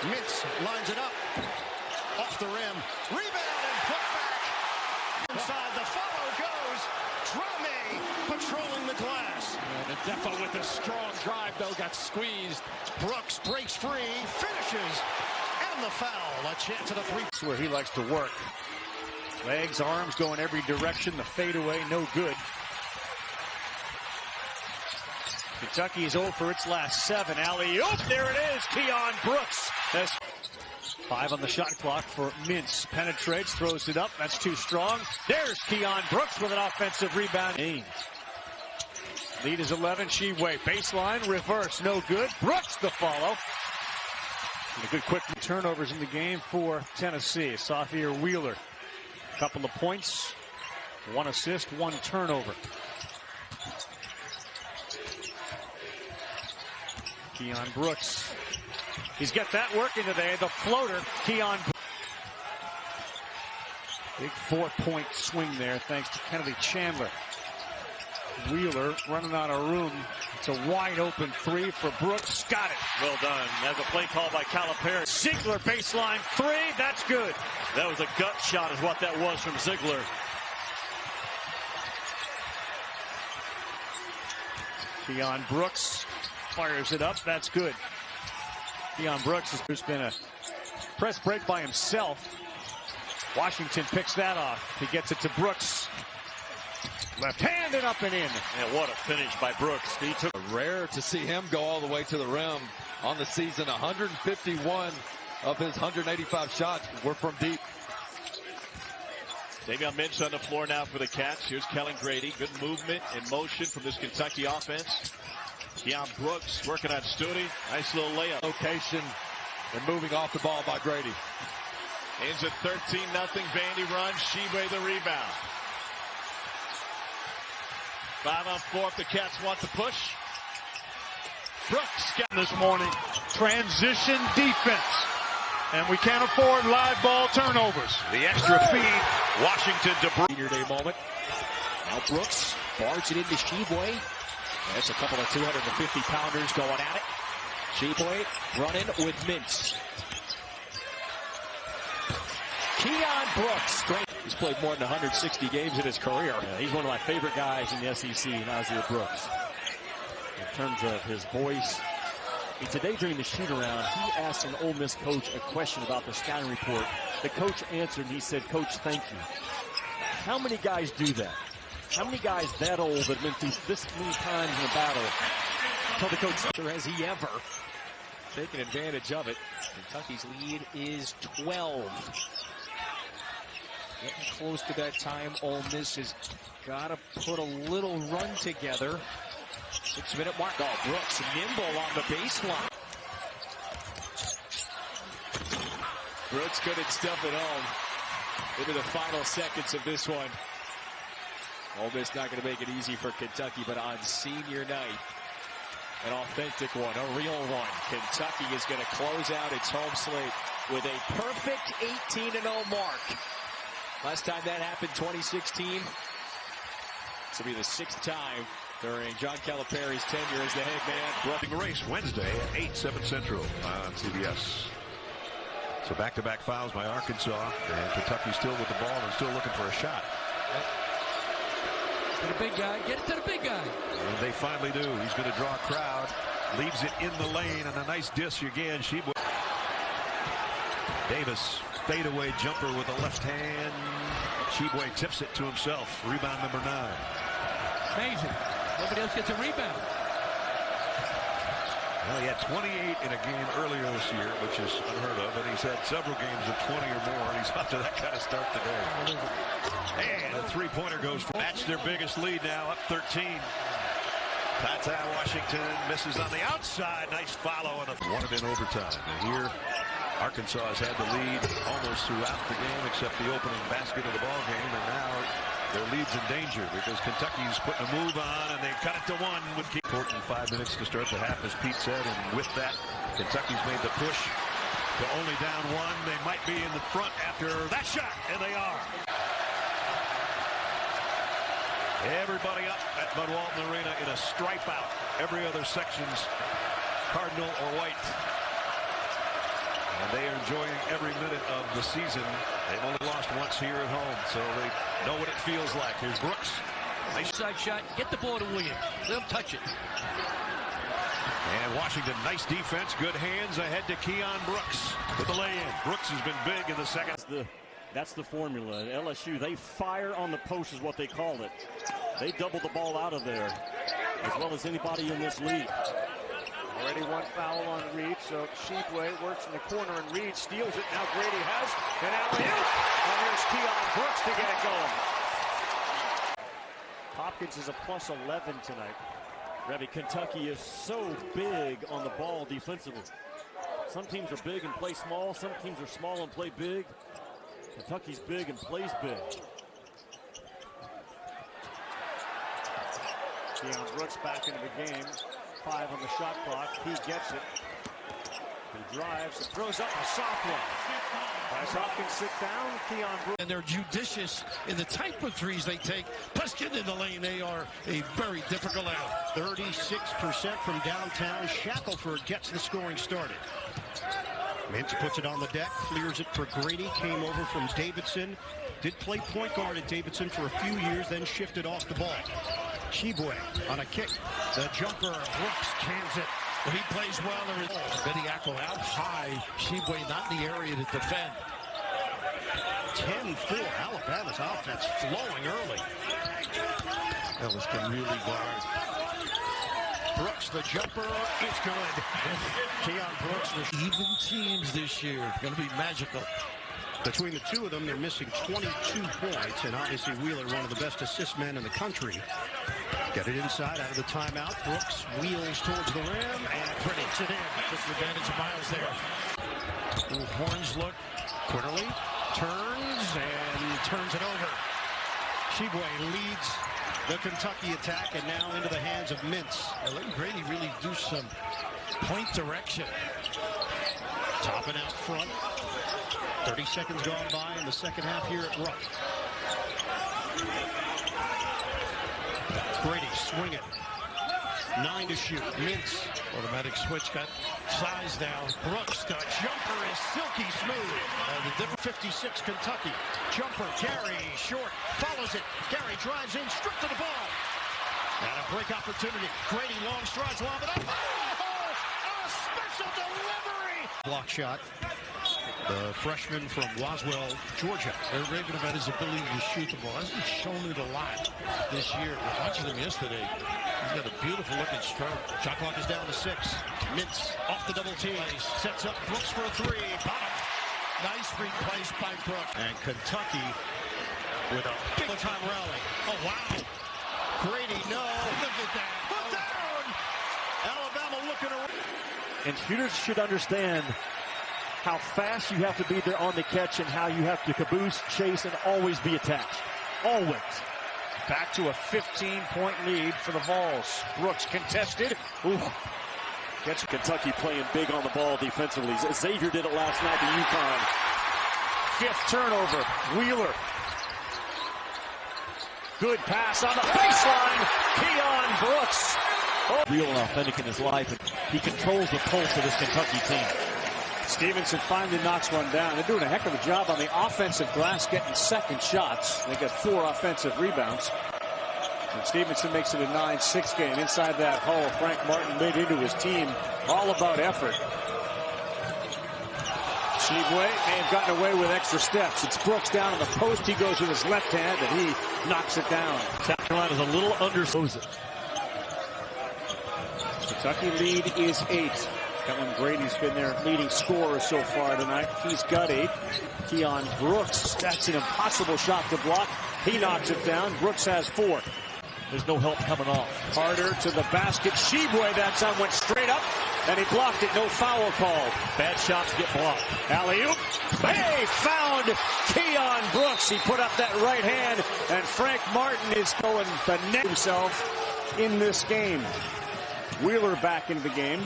Mintz lines it up. Off the rim. Rebound and put back. Inside the follow goes. Drame patrolling the glass. And Defo with a strong drive, though, got squeezed. Brooks breaks free, finishes, and the foul. A chance at a three. That's where he likes to work. Legs, arms going every direction. The fadeaway, no good. Kentucky is 0 for its last 7. Alley-oop, there it is. Keion Brooks. That's 5 on the shot clock for Mintz. Penetrates, throws it up. That's too strong. There's Keion Brooks with an offensive rebound. Lead is 11. Sheway baseline, reverse, no good. Brooks the follow. And a good quick turnovers in the game for Tennessee. Sophia Wheeler. A couple of points, 1 assist, 1 turnover. Keion Brooks. He's got that working today. The floater, Keion. Big 4-point swing there thanks to Kennedy Chandler. Wheeler running out of room. It's a wide open 3 for Brooks. Got it. Well done. That's a play call by Calipari. Ziegler baseline 3. That's good. That was a gut shot is what that was from Ziegler. Keion Brooks fires it up. That's good. Keion Brooks has been a press break by himself. Washington picks that off. He gets it to Brooks. Left-handed up and in. And what a finish by Brooks. He took. Rare to see him go all the way to the rim on the season. 151 of his 185 shots were from deep. Davion Mintz on the floor now for the Cats. Here's Kellen Grady. Good movement and motion from this Kentucky offense. Keion Brooks working on Studi. Nice little layup. Location and moving off the ball by Grady. Ends at 13-0. Vandy runs. Sheway the rebound. 5 on 4 if the Cats want to push. Brooks got this morning. Transition defense. And we can't afford live ball turnovers. the extra feed. Washington to Brooks. Senior day moment. Now Brooks bars it into Sheway. That's a couple of 250-pounders going at it. Sheway running with Mintz. Keion Brooks. Great. He's played more than 160 games in his career. Yeah, he's one of my favorite guys in the SEC, Nasir Brooks. In terms of his voice. Today during the shoot-around, he asked an Ole Miss coach a question about the scouting report. The coach answered, and he said, "Coach, thank you." How many guys do that? How many guys that old that have been through this many times in a battle tell the coach, has he ever taken advantage of it? Kentucky's lead is 12. Getting close to that time. Ole Miss has got to put a little run together. 6-minute mark. Oh, Brooks nimble on the baseline. Brooks couldn't stuff it home into the final seconds of this one. Ole Miss not going to make it easy for Kentucky, but on senior night, an authentic one, a real one. Kentucky is going to close out its home slate with a perfect 18-0 mark. Last time that happened, 2016. This will be the 6th time during John Calipari's tenure as the head man. Brooks race Wednesday at 8, 7 Central on CBS. So back-to-back fouls by Arkansas, and Kentucky still with the ball and still looking for a shot. To the big guy, get it to the big guy. And they finally do. He's going to draw a crowd, leaves it in the lane, and a nice dish again. Davis, fadeaway jumper with a left hand. Sheway tips it to himself. Rebound number 9. Amazing. Nobody else gets a rebound. Well, he had 28 in a game earlier this year, which is unheard of, and he's had several games of 20 or more, and he's off to that kind of start today. And the three-pointer goes for that's their biggest lead now, up 13. Tata Washington misses on the outside. Nice follow and won it in overtime. And here, Arkansas has had the lead almost throughout the game, except the opening basket of the ball game, and now their lead's in danger because Kentucky's putting a move on, and they cut it to 1 with important 5 minutes to start the half, as Pete said, and with that, Kentucky's made the push to only down 1. They might be in the front after that shot, and they are. Everybody up at Bud Walton Arena in a stripe out. Every other section's cardinal or white. And they are enjoying every minute of the season. They've only lost once here at home, so they know what it feels like. Here's Brooks. Nice side shot. Get the ball to Williams. Let him touch it. And Washington, nice defense. Good hands ahead to Keion Brooks with the lay-in. Brooks has been big in the second. That's the formula. At LSU, they fire on the post is what they call it. They double the ball out of there, as well as anybody in this league. Already one foul on Reed, so Sheboy works in the corner and Reed steals it. Now Grady has an alley-oop. And here's Keion Brooks to get it going. Hopkins is a plus 11 tonight. Revy, Kentucky is so big on the ball defensively. Some teams are big and play small. Some teams are small and play big. Kentucky's big and plays big. Keion Brooks back into the game. 5 on the shot clock. He gets it. He drives and throws up a soft one. Bryce Hopkins sit down. Keion Brooks. And they're judicious in the type of threes they take. Plus getting in the lane, they are a very difficult out. 36% from downtown. Shackelford gets the scoring started. Mintz puts it on the deck, clears it for Grady, came over from Davidson. Did play point guard at Davidson for a few years, then shifted off the ball. Sheboy on a kick. The jumper, Brooks cans it. When he plays well, there is Bediako out high. Sheboy not in the area to defend. 10-4, Alabama's offense flowing early. Ellis can really guard. Brooks, the jumper, is good. Keion Brooks was Even teams this year. It's going to be magical. Between the two of them, they're missing 22 points, and obviously Wheeler, one of the best assist men in the country. Get it inside, out of the timeout. Brooks wheels towards the rim, and puts it in. Just the advantage of Miles there. Little horns look. Quinterly turns it over. Sheboy leads the Kentucky attack, and now into the hands of Mintz. Letting Grady really do some point direction. Topping out front. 30 seconds gone by in the second half here at Rupp. Grady swinging. 9 to shoot. Mintz. Automatic switch, got size now. Brooks, the jumper is silky smooth. The different 56 Kentucky. Jumper, Gary, short, follows it. Gary drives in, stripped to the ball. And a break opportunity. Grady, long strides, lob it up. Oh, a special delivery. Block shot. The freshman from Roswell, Georgia. They're raving about his ability to shoot the ball. Hasn't shown it a lot this year. Watching him yesterday, he's got a beautiful looking stroke. Shot clock is down to 6. Mintz off the double team. Sets up Brooks for a 3. Bottom. Nice replace by Brooks. And Kentucky with a big-time rally. Oh, wow. Grady, no. Look at that. Put down. Alabama looking around. And shooters should understand how fast you have to be there on the catch and how you have to caboose, chase, and always be attached. Always. Back to a 15-point lead for the Vols. Brooks contested. Ooh. Gets Kentucky playing big on the ball defensively. Xavier did it last night to UConn. 5th turnover. Wheeler. Good pass on the baseline. Keion Brooks. Oh. Real and authentic in his life, and he controls the pulse of this Kentucky team. Stevenson finally knocks one down. They're doing a heck of a job on the offensive glass, getting second shots. They got 4 offensive rebounds. And Stevenson makes it a 9-6 game. Inside that hole, Frank Martin made into his team. All about effort. Sheboy may have gotten away with extra steps. It's Brooks down on the post. He goes with his left hand, and he knocks it down. South Carolina's a little under. Kentucky lead is 8. Kellen Grady's been their leading scorer so far tonight. He's got 8. Keion Brooks, that's an impossible shot to block. He knocks it down. Brooks has 4. There's no help coming off. Carter to the basket. Sheboy, that time went straight up, and he blocked it. No foul called. Bad shots get blocked. Alley-oop. Hey, found Keion Brooks. He put up that right hand, and Frank Martin is going to net himself in this game. Wheeler back into the game.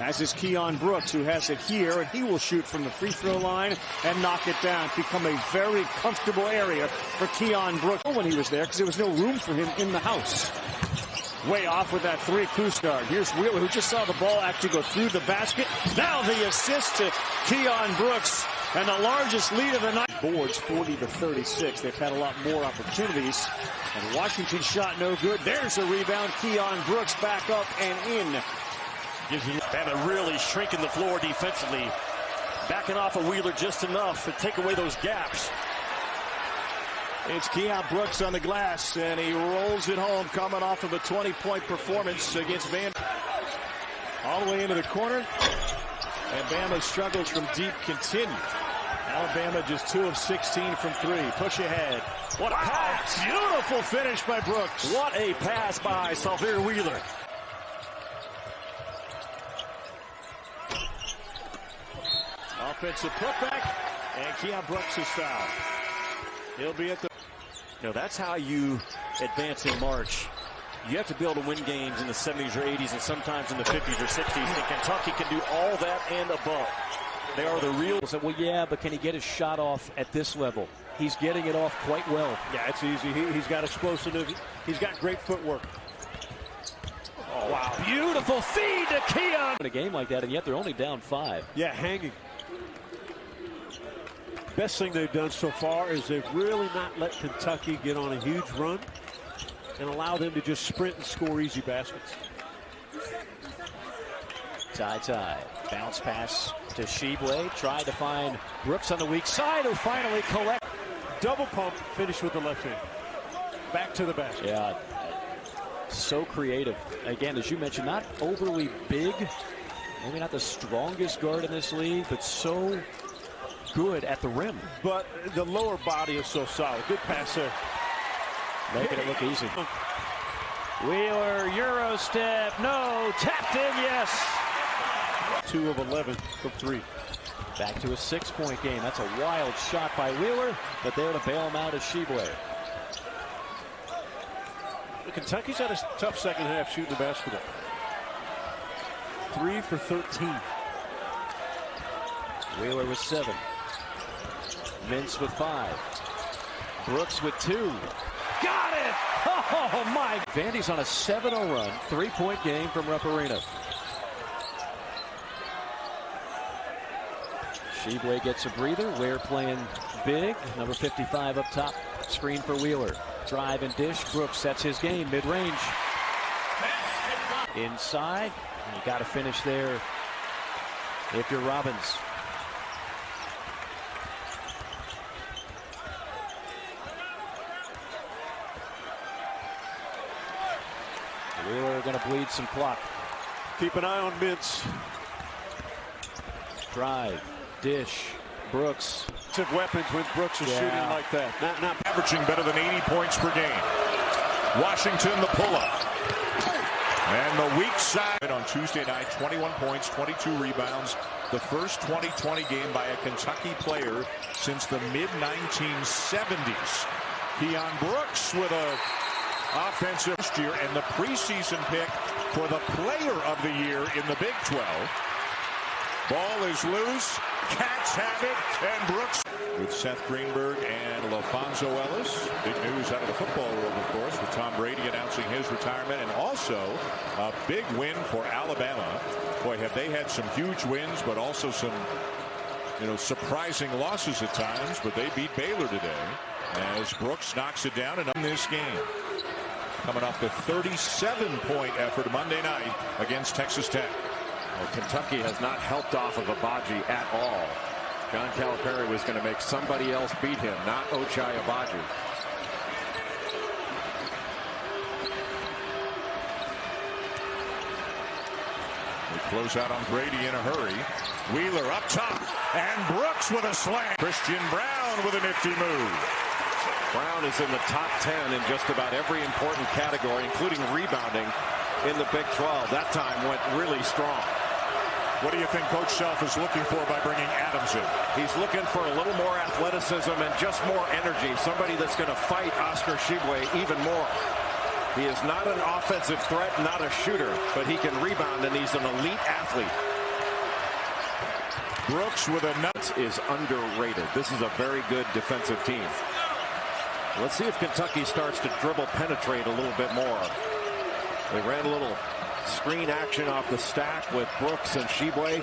As is Keion Brooks, who has it here, and he will shoot from the free throw line and knock it down. Become a very comfortable area for Keion Brooks when he was there, because there was no room for him in the house. Way off with that three. Kustard. Here's Wheeler, who just saw the ball actually go through the basket. Now the assist to Keion Brooks, and the largest lead of the night. Boards 40-36. They've had a lot more opportunities. And Washington's shot no good. There's a rebound. Keion Brooks back up and in. Gives you Bama really shrinking the floor defensively. Backing off of Wheeler just enough to take away those gaps. It's Keion Brooks on the glass, and he rolls it home, coming off of a 20-point performance against Van. All the way into the corner, and Bama struggles from deep continue. Alabama just 2 of 16 from 3. Push ahead. What a pass! Beautiful finish by Brooks. What a pass by Salvir Wheeler. Offensive putback, and Keion Brooks is fouled. He'll be at the... No, that's how you advance in March. You have to be able to win games in the 70s or 80s and sometimes in the 50s or 60s. And Kentucky can do all that and above. They are the real... Well, yeah, but can he get his shot off at this level? He's getting it off quite well. Yeah, it's easy. He's got explosive. He's got great footwork. Oh, wow. Beautiful feed to Keion. In a game like that, and yet they're only down 5. Yeah, hanging. Best thing they've done so far is they've really not let Kentucky get on a huge run and allow them to just sprint and score easy baskets. Tie. Bounce pass to Shibwe. Tried to find Brooks on the weak side, who finally collect. Double pump, finish with the left hand. Back to the basket. Yeah, so creative. Again, as you mentioned, not overly big. Maybe not the strongest guard in this league, but so good at the rim. But the lower body is so solid. Good pass there. Making it look easy. Wheeler, Euro step, no, tapped in, yes. 2 of 11 from 3. Back to a 6-point game. That's a wild shot by Wheeler, but there to bail him out is Shibwe. Kentucky's had a tough second half shooting the basketball. 3 for 13. Wheeler with 7. Mintz with 5. Brooks with 2. Got it! Oh, my. Vandy's on a 7-0 run. 3-point game from Rupp Arena. Shibwe gets a breather. Ware playing big. Number 55 up top. Screen for Wheeler. Drive and dish. Brooks sets his game mid-range. Inside. You got to finish there if you're Robbins. Wheeler going to bleed some clock. Keep an eye on Mintz. Drive, dish, Brooks. Weapons when Brooks is shooting like that. Not Averaging better than 80 points per game. Washington the pull-up. And the weak side on Tuesday night, 21 points, 22 rebounds. The first 20-20 game by a Kentucky player since the mid-1970s. Keion Brooks with a offensive year and the preseason pick for the player of the year in the Big 12. Ball is loose. Cats have it, and Brooks with Seth Greenberg and LaFonso Ellis. Big news out of the football world, of course, with Tom Brady announcing his retirement, and also a big win for Alabama. Boy, have they had some huge wins, but also some, surprising losses at times. But they beat Baylor today as Brooks knocks it down and in this game. Coming off the 37-point effort Monday night against Texas Tech. Well, Kentucky has not helped off of Abaji at all. John Calipari was going to make somebody else beat him, not Ochai Abaji. They close out on Brady in a hurry. Wheeler up top, and Brooks with a slam. Christian Brown with a nifty move. Brown is in the top 10 in just about every important category, including rebounding in the Big 12. That time went really strong. What do you think Coach Self is looking for by bringing Adams in? He's looking for a little more athleticism and just more energy. Somebody that's going to fight Oscar Shibwe even more. He is not an offensive threat, not a shooter, but he can rebound, and he's an elite athlete. Brooks with a nut is underrated. This is a very good defensive team. Let's see if Kentucky starts to dribble penetrate a little bit more. They ran a little screen action off the stack with Brooks and Shibwe.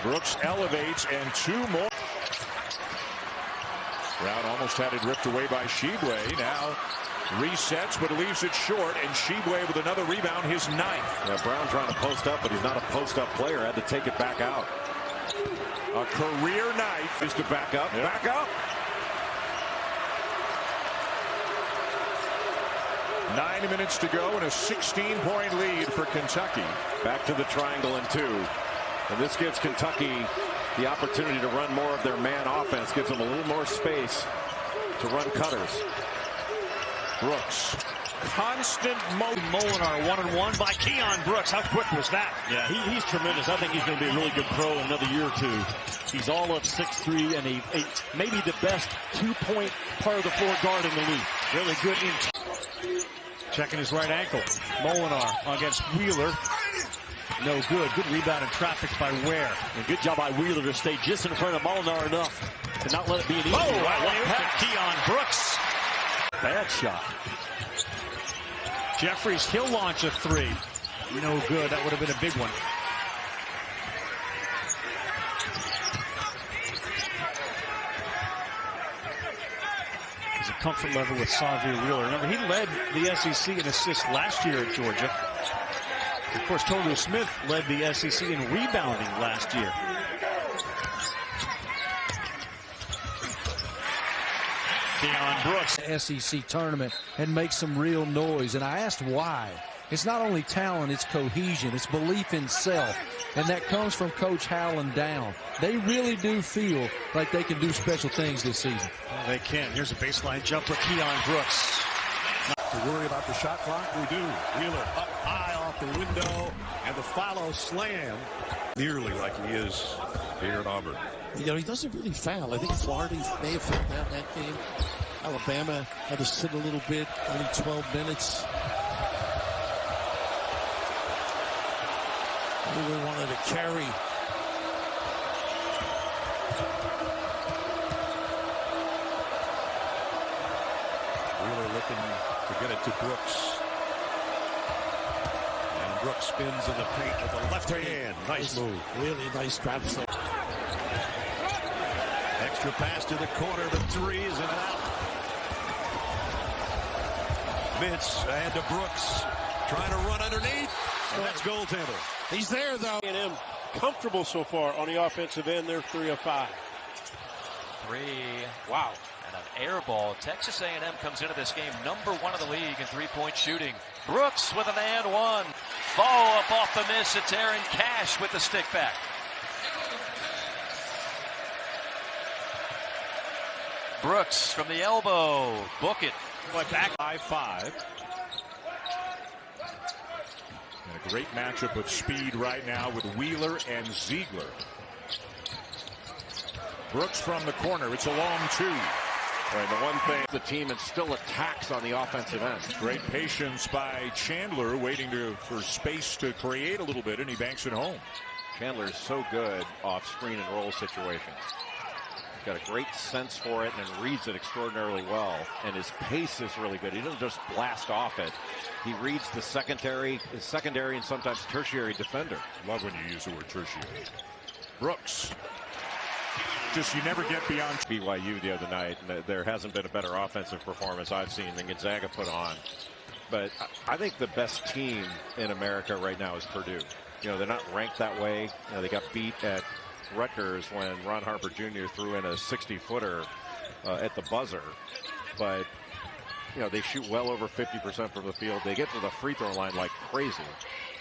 Brooks elevates, and 2 more. Brown almost had it ripped away by Shibwe. Now resets, but leaves it short, and Shibwe with another rebound, his 9th. Yeah, Brown trying to post up, but he's not a post-up player. Had to take it back out. A career night. Is to back up. Yep. Back up. 9 minutes to go and a 16-point lead for Kentucky. Back to the triangle and 2. And this gives Kentucky the opportunity to run more of their man offense. Gives them a little more space to run cutters. Brooks. Constant Molinar 1-on-1 by Keion Brooks. How quick was that? Yeah, he's tremendous. I think he's going to be a really good pro in another year or 2. He's all of 6'3", and maybe the best 2-point part of the floor guard in the league. Really good in. Checking his right ankle. Molinar against Wheeler. No good. Good rebound and traffic by Ware. And good job by Wheeler to stay just in front of Molinar enough to not let it be an easy Keion Brooks. Bad shot. Jeffries, he'll launch a 3. No good. That would have been a big one. There's a comfort level with Xavier Wheeler. Remember, he led the SEC in assists last year at Georgia. Of course, Tolu Smith led the SEC in rebounding last year. Keion Brooks. SEC tournament and make some real noise. And I asked why. It's not only talent, it's cohesion, it's belief in self. And that comes from Coach Howland down. They really do feel like they can do special things this season. Well, they can. Here's a baseline jumper, Keion Brooks. To worry about the shot clock, we do. Wheeler up high off the window, and the follow slam. Nearly like he is here at Auburn. You know, he doesn't really foul. I think Florida may have fouled out that game. Alabama had to sit a little bit, only 12 minutes. Wheeler wanted to carry. Wheeler looking to get it to Brooks. And Brooks spins in the paint with a left hand. Nice move. Really nice drop. Extra pass to the corner. The 3 is in and out. Mintz ahead to Brooks. Trying to run underneath. And that's goaltender. He's there, though. And comfortable so far on the offensive end. They're 3 of 5. 3. Wow. And an air ball. Texas A&M comes into this game #1 of the league in 3-point shooting. Brooks with an and 1. Follow up off the miss. It's Aaron Cash with the stick back. Brooks from the elbow. Book it. Back 5-5. And a great matchup of speed right now with Wheeler and Ziegler. Brooks from the corner. It's a long 2. Right, the one thing, the team is still attacks on the offensive end. Great patience by Chandler, waiting for space to create a little bit, and he banks it home. Chandler is so good off screen and roll situations. He's got a great sense for it and reads it extraordinarily well. And his pace is really good. He doesn't just blast off it. He reads the secondary and sometimes tertiary defender. Love when you use the word tertiary. Brooks. Just you never get beyond BYU the other night. And there hasn't been a better offensive performance I've seen than Gonzaga put on. But I think the best team in America right now is Purdue. You know, they're not ranked that way. You know, they got beat at Rutgers when Ron Harper Jr. threw in a 60-footer at the buzzer. But, you know, they shoot well over 50% from the field. They get to the free throw line like crazy.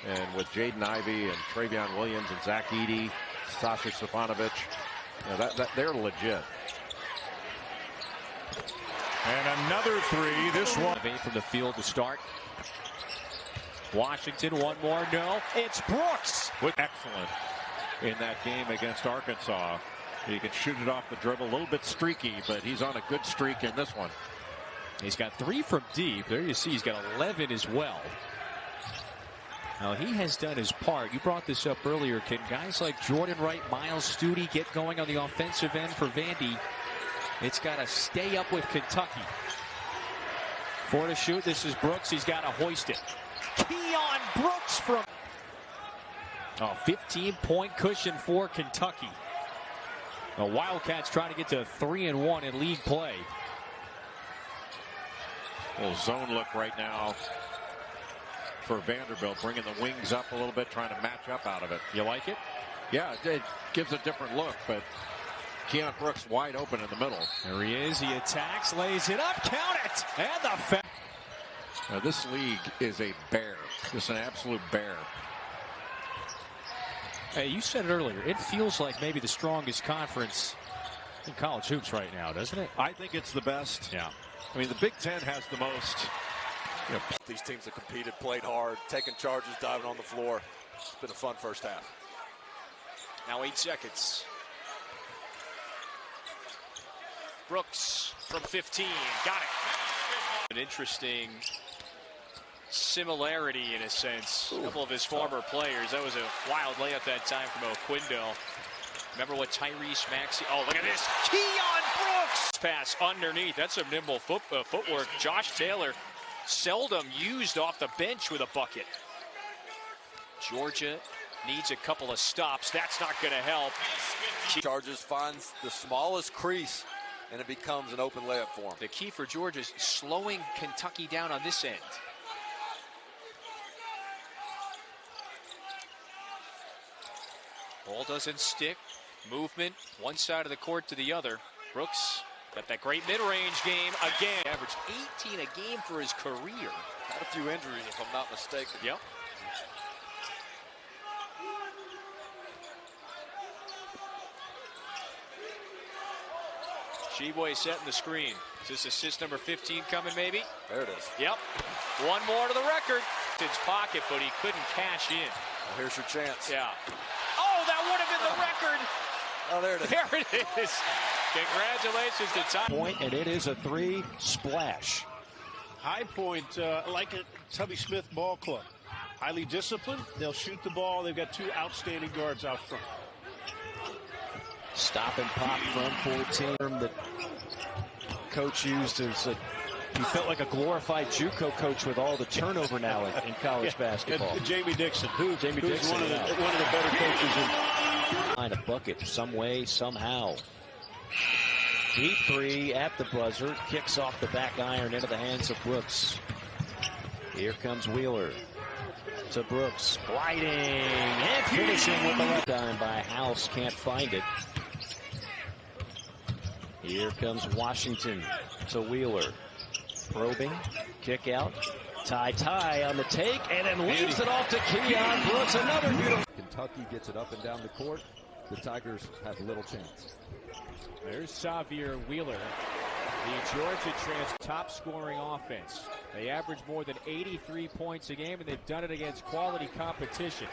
And with Jaden Ivey and Travion Williams and Zach Edey, Sasha Stefanovic, you know, they're legit. And another 3. This one from the field to start. Washington, one more. No, it's Brooks. Excellent in that game against Arkansas. He can shoot it off the dribble, a little bit streaky, but he's on a good streak in this one. He's got 3 from deep. There you see he's got 11 as well. Now he has done his part. You brought this up earlier. Can guys like Jordan Wright, Miles Stute get going on the offensive end for Vandy? It's got to stay up with Kentucky. 4 to shoot. This is Brooks. He's got to hoist it. Keion Brooks from a 15-point cushion for Kentucky. The Wildcats trying to get to 3-1 in league play. Little zone look right now for Vanderbilt, bringing the wings up a little bit, trying to match up out of it. You like it? Yeah, it gives a different look, but Keion Brooks wide open in the middle. There he is. He attacks, lays it up, count it, and the Now, this league is a bear, just an absolute bear. Hey, you said it earlier. It feels like maybe the strongest conference in college hoops right now, doesn't it? I think it's the best. Yeah. I mean, the Big Ten has the most. You know, these teams have competed, played hard, taken charges, diving on the floor. It's been a fun first half. Now 8 seconds. Brooks from 15. Got it. An interesting similarity in a sense. A couple of his former players. That was a wild layup that time from O'Quindo. Remember what Tyrese Maxey. Oh, look at this. Keion Brooks. Pass underneath. That's some nimble footwork. Josh Taylor seldom used off the bench with a bucket. Georgia needs a couple of stops. That's not going to help. Charges, finds the smallest crease, and it becomes an open layup for him. The key for Georgia is slowing Kentucky down on this end. Ball doesn't stick. Movement, one side of the court to the other. Brooks got that great mid-range game again. Averaged 18 a game for his career. Had a few injuries, if I'm not mistaken. Yep. Sheboy setting the screen. Is this assist number 15 coming, maybe? There it is. Yep. One more to the record. His pocket, but he couldn't cash in. Well, here's your chance. Yeah. Oh, that would have been the record. Oh, there it is. There it is. Congratulations to Ty. Point, and it is a 3 splash. High Point, like a Tubby Smith ball club. Highly disciplined. They'll shoot the ball. They've got 2 outstanding guards out front. Stop and pop from 14. That coach used as he felt like a glorified JUCO coach with all the turnover now in college basketball. Jamie Dixon, who's Dixon, one of the better coaches in. Find a bucket some way, somehow. Deep 3 at the buzzer. Kicks off the back iron into the hands of Brooks. Here comes Wheeler to Brooks. Gliding and finishing with the left dime by House. Can't find it. Here comes Washington to Wheeler. Probing. Kick out. Ty on the take and then leaves it off to Keion Brooks. Another beautiful. Kentucky gets it up and down the court. The Tigers have little chance. There's Xavier Wheeler, the Georgia top scoring offense. They average more than 83 points a game, and they've done it against quality competition.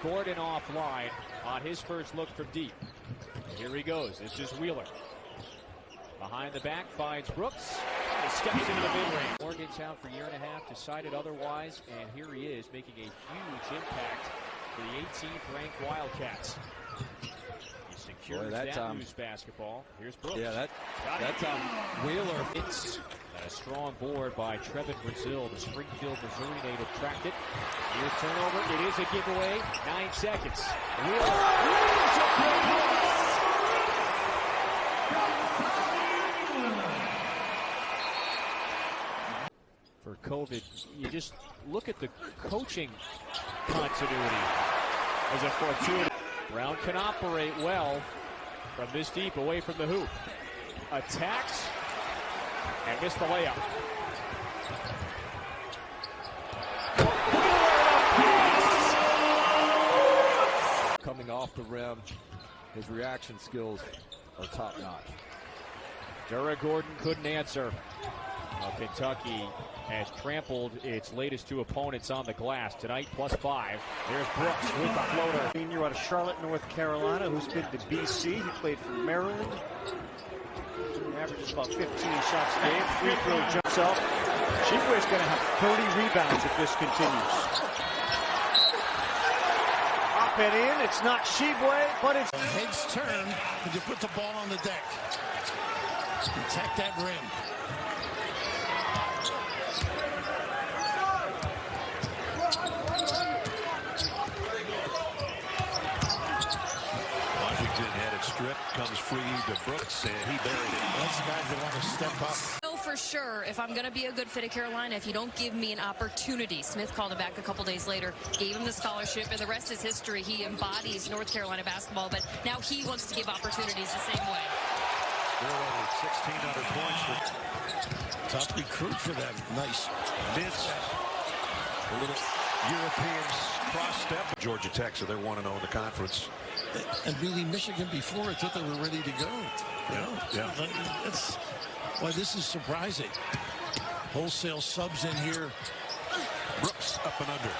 Gordon offline on his first look from deep. And here he goes. This is Wheeler. Behind the back finds Brooks. He steps into the mid-range. Morgantown for a year and a half decided otherwise, and here he is making a huge impact for the 18th ranked Wildcats. He secures that loose basketball. Here's Brooks. Yeah, that time Wheeler. It's a strong board by Trevin Brazil, the Springfield, Missouri native, tracked it. Here's turnover. It is a giveaway. 9 seconds. Wheeler. For COVID, you just look at the coaching continuity as a fortuity. Brown can operate well from this deep away from the hoop. Attacks and missed the layup. Coming off the rim, his reaction skills are top notch. Dura Gordon couldn't answer. Kentucky has trampled its latest 2 opponents on the glass tonight, +5. There's Brooks with the floater. Senior out of Charlotte, North Carolina, who's been to BC. He played for Maryland. He averages about 15 shots a game. Free throw jumps up. Sheboy's going to have 30 rebounds if this continues. Up and in. It's not Sheboy, but it's Heads turn when you put the ball on the deck. Protect that rim. free to Brooks, and he buried it. That's the guys that want to step up. know for sure if I'm going to be a good fit at Carolina, if you don't give me an opportunity. Smith called him back a couple days later, gave him the scholarship, and the rest is history. He embodies North Carolina basketball, but now he wants to give opportunities the same way. 1,600 points for tough recruit for them. Nice. Vince. A little European cross step. Georgia Tech, so they're 1-0 in the conference. And really, Michigan before, I thought they were ready to go. Yeah. That's why this is surprising. Wholesale subs in here. Brooks up and under.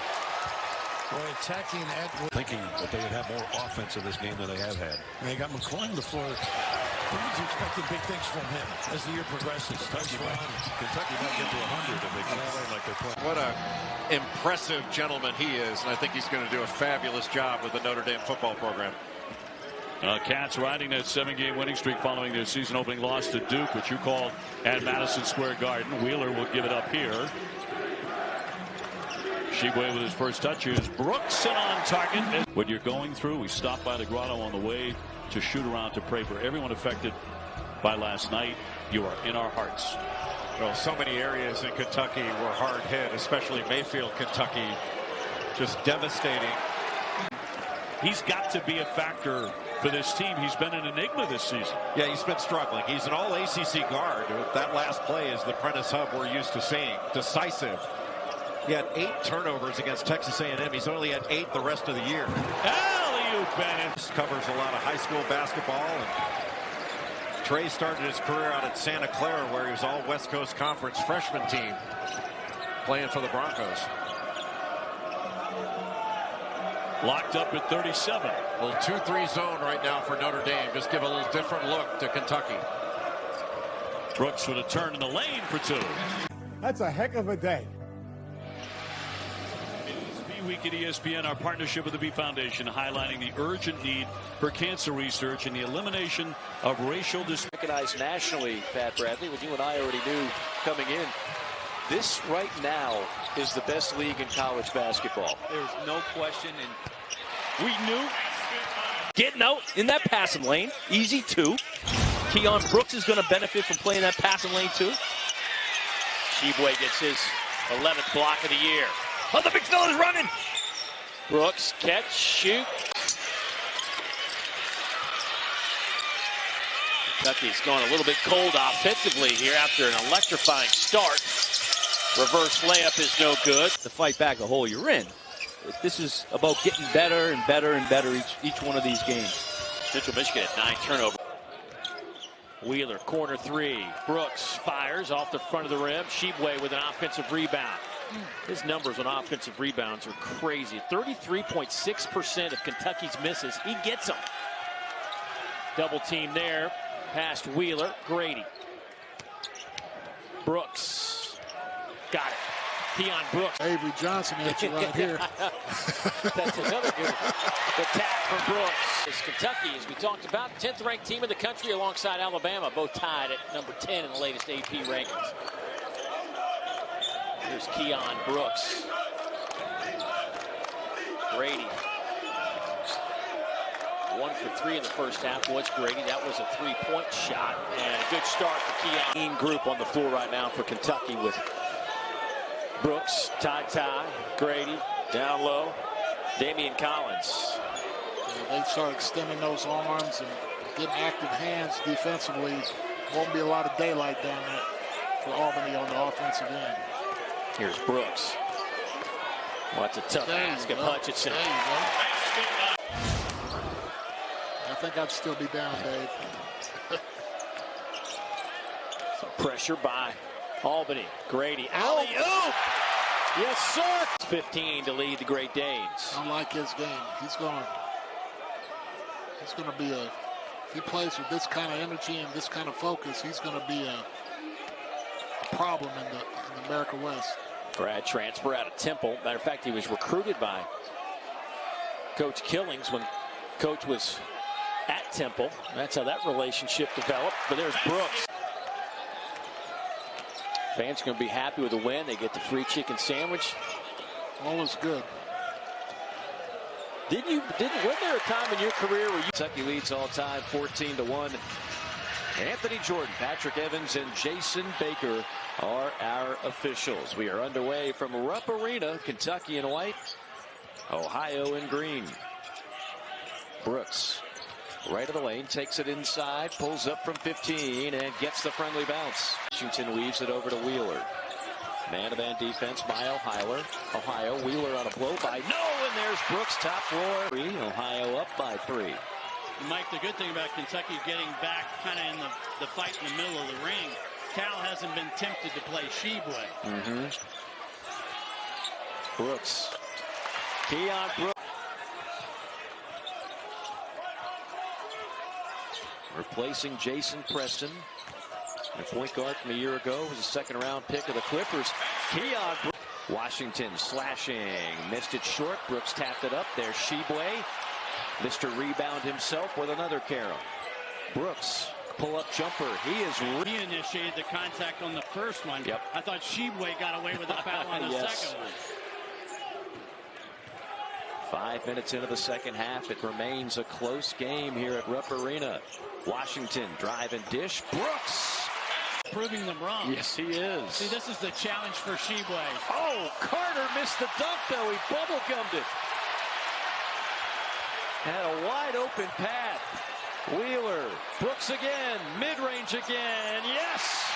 Boy, attacking Edwards. Thinking that they would have more offense in this game than they have had. And they got McCoy on the floor. Everyone's expecting big things from him as the year progresses. Kentucky might get to 100 if they keep playing like they're playing. What an impressive gentleman he is, and I think he's going to do a fabulous job with the Notre Dame football program. Cats riding that 7-game winning streak following their season opening loss to Duke, which you called at Madison Square Garden. Wheeler will give it up here. Sheboy with his first touches. Brooks and on target. What you're going through, we stopped by the grotto on the way to shoot around to pray for everyone affected by last night. You are in our hearts. Well, so many areas in Kentucky were hard hit, especially Mayfield, Kentucky. Just devastating. He's got to be a factor for this team. He's been an enigma this season. Yeah, he's been struggling. He's an all-ACC guard. That last play is the Prentice Hub we're used to seeing. Decisive. He had 8 turnovers against Texas A&M. He's only had 8 the rest of the year. Alley-oop, Bennett. Covers a lot of high school basketball. And Trey started his career out at Santa Clara, where he was all West Coast Conference freshman team, playing for the Broncos. Locked up at 37. A little 2-3 zone right now for Notre Dame. Just give a little different look to Kentucky. Brooks with a turn in the lane for 2. That's a heck of a day. Week at ESPN, our partnership with the B Foundation, highlighting the urgent need for cancer research and the elimination of racial discrimination. Recognized nationally, Pat Bradley, what you and I already knew coming in. This right now is the best league in college basketball. There's no question, and we knew. Getting out in that passing lane, easy too. Keion Brooks is going to benefit from playing that passing lane too. Sheboy gets his 11th block of the year. Oh, the big fella's running. Brooks, catch, shoot. Kentucky's going a little bit cold offensively here after an electrifying start. Reverse layup is no good. To fight back the hole you're in. This is about getting better and better and better each one of these games. Central Michigan at 9 turnovers. Wheeler, corner 3. Brooks fires off the front of the rim. Sheboy with an offensive rebound. His numbers on offensive rebounds are crazy. 33.6% of Kentucky's misses. He gets them. Double team there. Past Wheeler. Grady. Brooks. Got it. Keion Brooks. Avery Johnson at you right here. That's another good attack from Brooks. It's Kentucky, as we talked about, 10th ranked team in the country alongside Alabama, both tied at number 10 in the latest AP rankings. Here's Keion Brooks. Grady. 1 for 3 in the first half was Grady. That was a 3-point shot. And a good start for Keion. Group on the floor right now for Kentucky with Brooks, Ty, Grady, down low. Damian Collins. They start extending those arms and getting active hands defensively. Won't be a lot of daylight down there for Albany on the offensive end. Here's Brooks. Well, that's a tough ask of Hutchinson. There you go. I think I'd still be down, Dave. Pressure by Albany. Grady. Alley-oop! Yes, sir! 15 to lead the Great Danes. I like his game. He's going to be if he plays with this kind of energy and this kind of focus, he's going to be a problem in the America West. Grad transfer out of Temple. Matter of fact, he was recruited by Coach Killings when Coach was at Temple. That's how that relationship developed. But there's Brooks. Fans are going to be happy with the win. They get the free chicken sandwich. All is good. Wasn't there a time in your career where Kentucky leads all time 14-1? Anthony Jordan, Patrick Evans, and Jason Baker are our officials. We are underway from Rupp Arena, Kentucky in white, Ohio in green. Brooks, right of the lane, takes it inside, pulls up from 15, and gets the friendly bounce. Washington weaves it over to Wheeler. Man-to-man defense by Ohio. Wheeler on a blow by and there's Brooks, top floor. Ohio up by 3. Mike, the good thing about Kentucky getting back kind of in the fight in the middle of the ring, Cal hasn't been tempted to play Sheboy. Brooks. Keion Brooks. Replacing Jason Preston. Their point guard from a year ago was a second-round pick of the Clippers. Keion Brooks. Washington slashing. Missed it short. Brooks tapped it up. There's Sheboy. Mr. Rebound himself with another carry. Brooks, pull-up jumper. He initiated the contact on the first one. Yep. I thought Sheboy got away with the foul on the second one. 5 minutes into the second half. It remains a close game here at Rupp Arena. Washington drive and dish. Brooks. Proving them wrong. Yes, he is. See, this is the challenge for Sheboy. Oh, Carter missed the dunk, though. He bubble-gummed it. Had a wide open path. Wheeler. Brooks again. Mid-range again. Yes!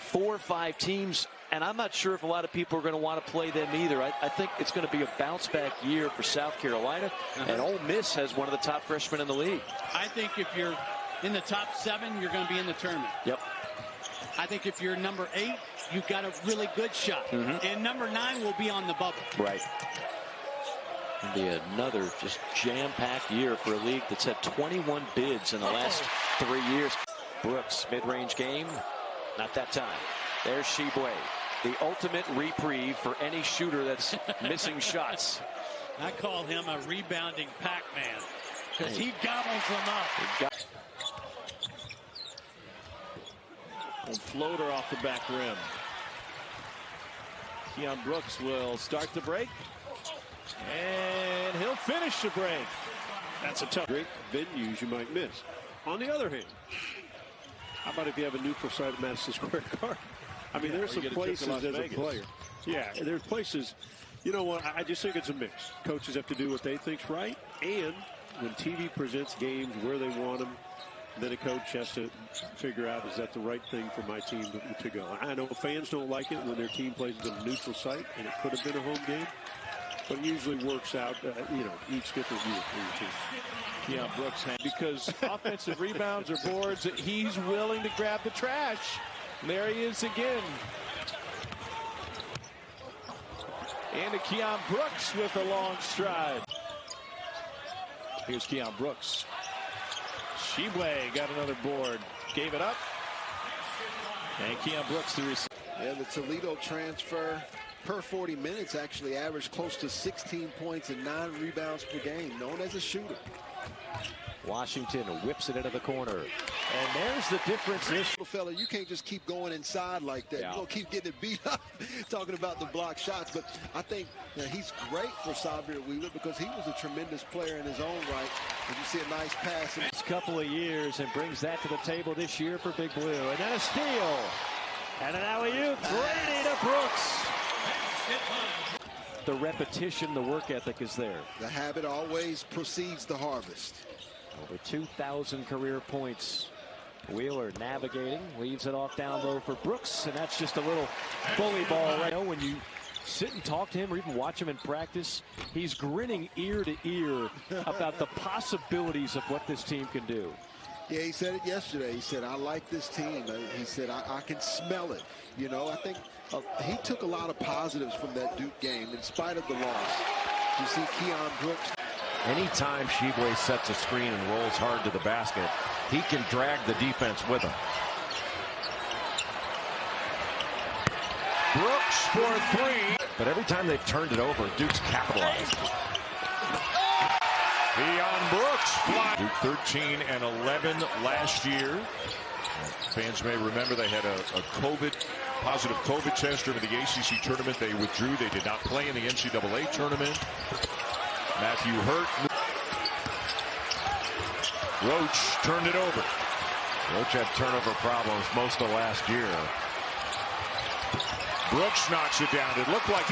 4 or 5 teams, and I'm not sure if a lot of people are going to want to play them either. I think it's going to be a bounce-back year for South Carolina, and Ole Miss has one of the top freshmen in the league. I think if you're in the top 7, you're going to be in the tournament. Yep. I think if you're number 8, you've got a really good shot. And number 9 will be on the bubble. Right. It'll be another just jam-packed year for a league that's had 21 bids in the last 3 years. Brooks, mid-range game. Not that time. There's Sheboy. The ultimate reprieve for any shooter that's missing shots. I call him a rebounding Pac-Man because he gobbles them up. Floater off the back rim. Keion Brooks will start the break. And he'll finish the break. That's a tough. Great venues you might miss. On the other hand, how about if you have a neutral site at Madison Square Garden? I mean, there's some places as a player. Yeah, there's places. You know what? I just think it's a mix. Coaches have to do what they think's right. And when TV presents games where they want them, then a coach has to figure out, is that the right thing for my team to go? I know fans don't like it when their team plays at a neutral site, and it could have been a home game. But it usually works out, each different year for your team. Keion Brooks, because offensive rebounds or boards, he's willing to grab the trash. There he is again. And to Keion Brooks with a long stride. Here's Keion Brooks. Sheboy got another board. Gave it up. And Keion Brooks the receiver. Yeah, the Toledo transfer per 40 minutes actually averaged close to 16 points and 9 rebounds per game, known as a shooter. Washington whips it into the corner. And there's the difference. This fella, you can't just keep going inside like that. Yeah. You're going to keep getting it beat up talking about the block shots. But I think he's great for Xavier Wheeler because he was a tremendous player in his own right. And you see a nice pass. In this couple of years and brings that to the table this year for Big Blue. And then a steal. And an alley-oop. Grady to Brooks. The repetition, the work ethic is there. The habit always precedes the harvest. Over 2,000 career points. Wheeler navigating, leaves it off down low for Brooks, and that's just a little bully ball. Right now, when you sit and talk to him or even watch him in practice, he's grinning ear to ear about the possibilities of what this team can do. Yeah, he said it yesterday. He said, I like this team. He said, I can smell it. You know, I think he took a lot of positives from that Duke game in spite of the loss. You see Keion Brooks. Anytime Sheboy sets a screen and rolls hard to the basket, he can drag the defense with him. Brooks for 3. But every time they've turned it over, Duke's capitalized. Keion Brooks fly. Duke 13 and 11 last year. Fans may remember they had a positive COVID test during the ACC tournament. They withdrew. They did not play in the NCAA tournament. Matthew Hurt. Roach turned it over. Roach had turnover problems most of last year. Brooks knocks it down. It looked like